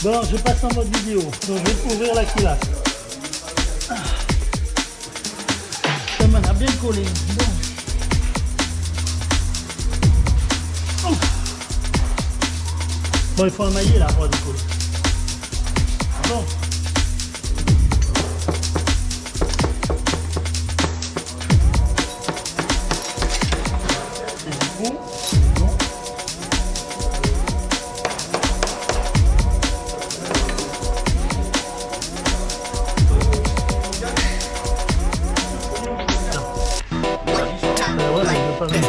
Bon, je passe en mode vidéo, donc je vais ouvrir la culasse. Ça m'en a bien collé. Bon. Oh. Bon, il faut un maillet là pour décoller. Bon. Et du coup, bon. Voilà, je veux pas venir.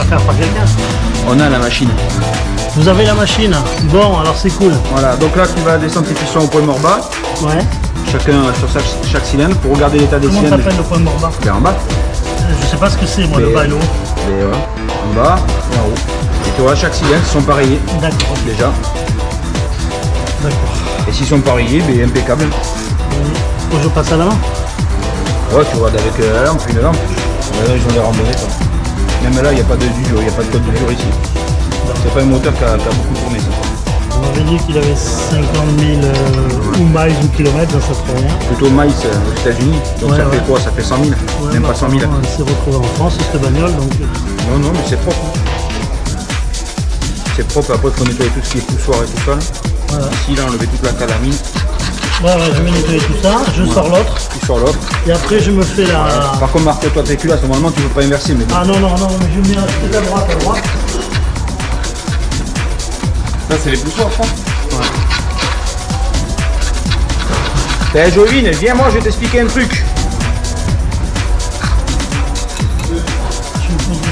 Faire par quelqu'un. On a la machine. Vous avez la machine. Bon, alors c'est cool. Voilà, donc là tu vas descendre tes pistons au point mort bas. Ouais. Chacun sur chaque cylindre pour regarder l'état des Comment cylindres. t'appelles le point mort bas? Ben, en bas. Je sais pas ce que c'est, moi, le bas et le haut. Et voilà. En bas et en haut. Et tu vois, chaque cylindre sont pareillés. D'accord. Déjà. D'accord. Et s'ils sont pareillés, ben impeccable. Faut que je passe à la main. Ouais, tu regardes avec la lampe, une lampe. Là, ils ont des randonnées quoi. Même là, il n'y a pas de dur, il n'y a pas de code de dur ici. C'est pas un moteur qui a beaucoup tourné ça. On m'avait dit qu'il avait 50 000 ou miles ou kilomètres, ça se fait rien. Plutôt miles aux États-Unis. Donc Ouais, ça ouais. fait quoi? Ça fait 100 000. Ouais, Même pas 100 000. On s'est retrouvé en France, cette bagnole, donc... Non, non, mais c'est propre. C'est propre. Après, il faut nettoyer tout ce qui est poussoir et tout ça. Là. Voilà. Ici, là, enlever toute la calamine. Ouais, je vais nettoyer tout ça, je sors l'autre, Tu sors l'autre. et après je me fais la... Par contre, marque-toi tes culasses. Normalement, tu ne peux pas inverser. Mais bon. Ah non, mais je mets peut-être à droite. Ça, c'est les poussoirs, je crois. Ouais. Jovine, viens, moi, je vais t'expliquer un truc.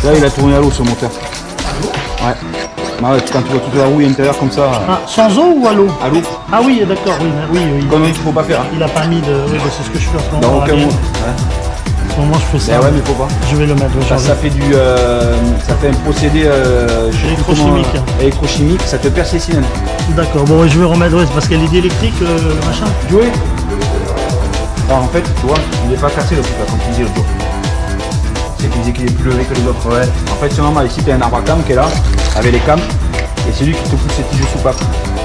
Là, il a tourné à l'eau, ce moteur. Ouais. Bah ouais, quand tu vois toute la rouille intérieure comme ça. Ah, sans eau ou à l'eau? À l'eau. Ah oui, d'accord, oui. Comme il ne faut pas faire. Hein. Il a pas mis de... Oui, bah, c'est ce que je fais en ce Dans moment. aucun Ariel. mot. Ouais. En ce moment, je fais ça. Ouais, mais faut pas. Je vais le mettre. Ça fait du, ça fait un procédé Électrochimique. Électrochimique, ça te perce les cylindres. D'accord, bon, je vais remettre, c'est parce qu'elle est électrique, le machin. Jouer. Alors en fait, tu vois, il n'est pas cassé le truc là, comme tu disais l'autre jour. C'est qu'il disait qu'il est plus levé que les autres. Ouais. En fait, c'est normal. Ici, tu as un arbre à cam qui est là, avec les cams, et c'est lui qui te pousse ces petits jeux soupape.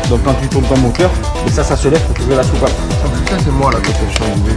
Donc quand tu tournes ton moteur, et ça se lève pour trouver la soupape. Ça, c'est moi là quand je suis arrivé.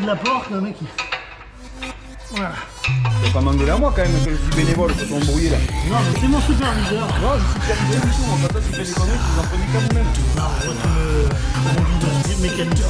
de la porte, le mec. Voilà. Faut pas m'engueuler à moi quand même que je suis bénévole sur ton bruit là. Non, mais c'est mon superviseur. Non, je suis pas du tout, moi. Quand toi tu fais des conneries, tu vous en prenez qu'à vous-même. Non, moi, tu me mécanicien.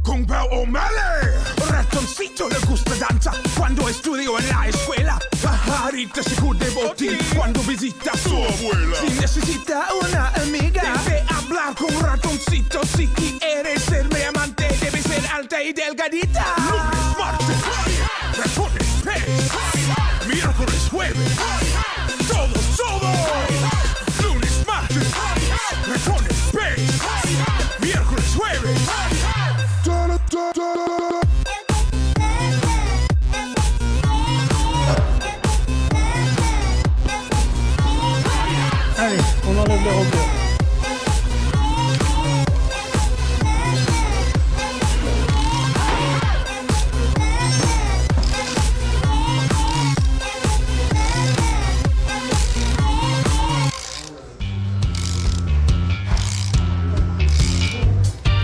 Kung Pao O'Malley, ratoncito le gusta danza cuando estudio en la escuela. Pajarita se cubre botín cuando visita a su abuela. Si necesita una amiga, debe hablar con ratoncito. Si quieres ser mi amante, debe ser alta y delgadita. Lunes, martes, ratones, pez. Miércoles, jueves, todos. Lunes, martes, ratones, pez. Miércoles, jueves. Allez, on enlève les repères.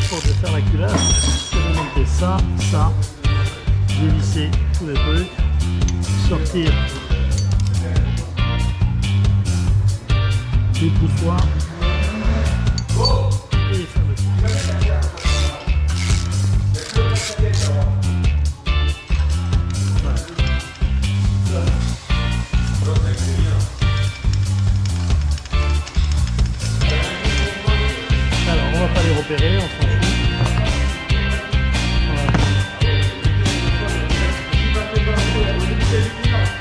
Pour faire la culasse, je vais monter ça, dévisser tous les trucs, sortir les poussoirs et les fermetures. Alors on va pas les repérer, on s'en fout.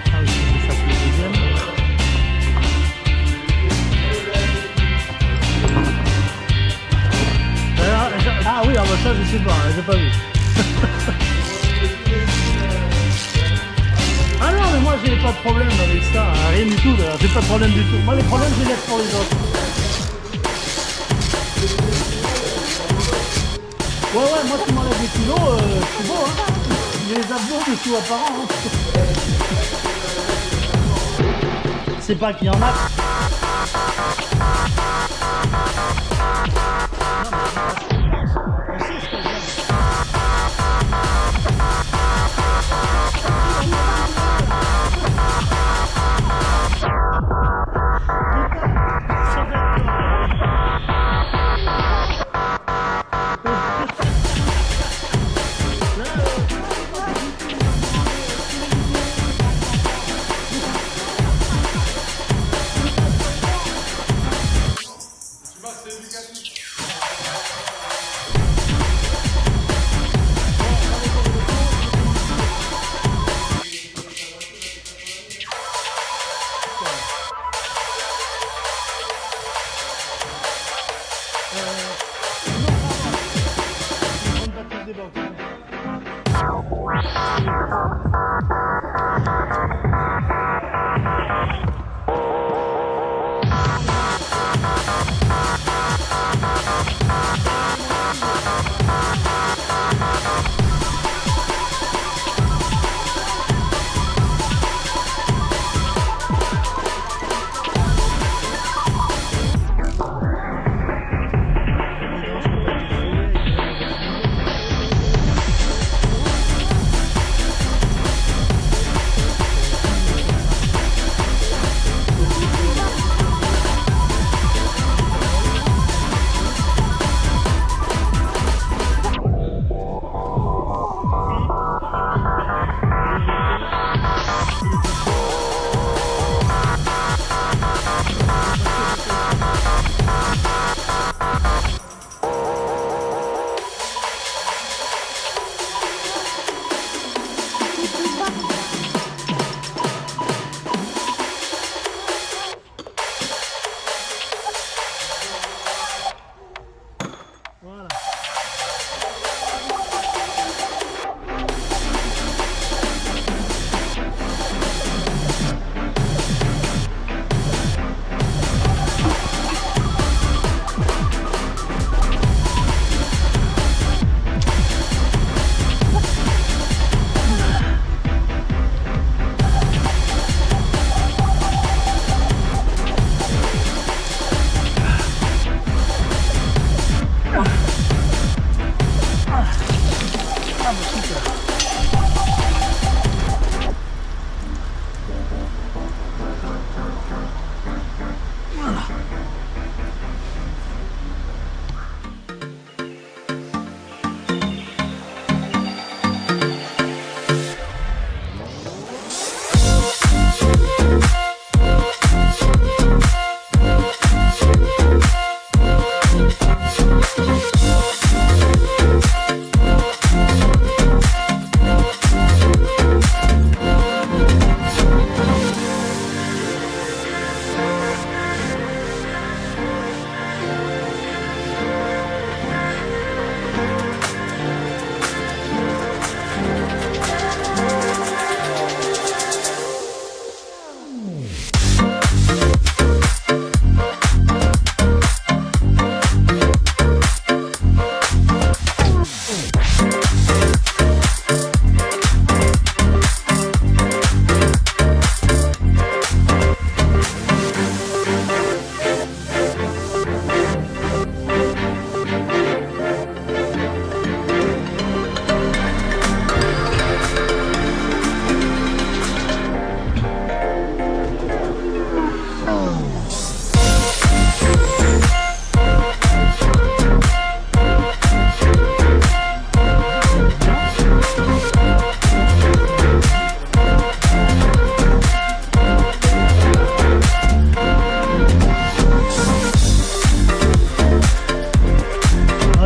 Ah oui, c'est ça, c'est le deuxième. Ah oui, ah bah ça je sais pas, j'ai pas vu. Ah non, mais moi j'ai pas de problème avec ça, hein, rien du tout, j'ai pas de problème du tout. Moi les problèmes je les laisse pour les autres. Ouais, moi tu m'enlèves des kilos, c'est beau hein. J'ai les abdos de tout apparent. Hein. C'est pas qu'il y en a.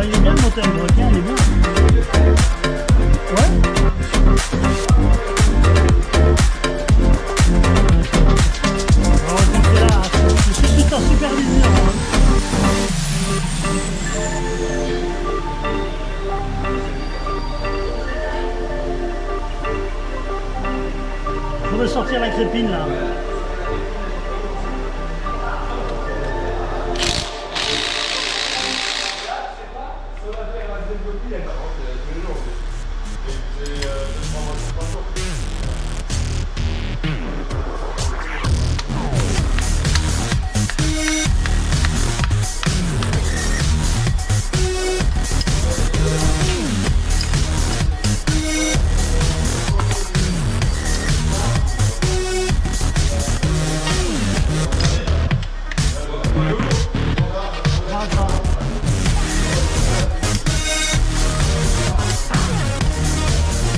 il est bien le moteur, le requin, il est bien. Ouais. Alors, donc c'est là, c'est tout en supervision. Je voudrais sortir la crépine là.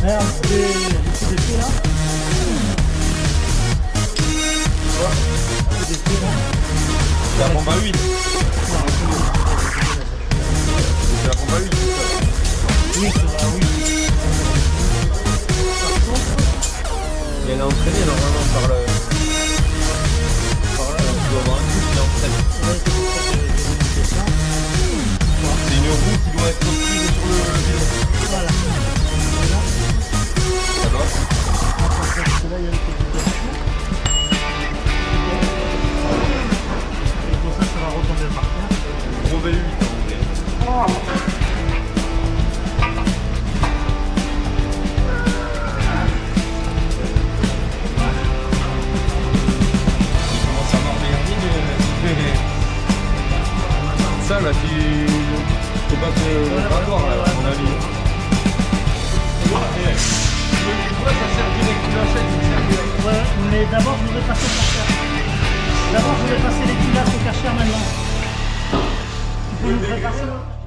Merde, les petits défis là. Les défis là. C'est la pompe à huile. C'est la pompe à huile. Oui, c'est là, oui. Et elle est entraînée normalement par le... Par là, tu dois avoir un coup qui l'entraîne. C'est une roue qui doit être prise sur le vélo. Voilà. Ça va? Parce que là, il y a le communication. Et pour ça, ça va retomber par terre. Gros V8 en vrai. Il commence à m'emmerder. Ça là, faut pas te ravoir là, à mon avis. Ça sert direct, tu l'achètes, il sert direct. Ouais, mais d'abord, je voudrais passer par terre. D'abord, je voudrais passer les pilates au cachère maintenant. Tu peux nous préparer ça?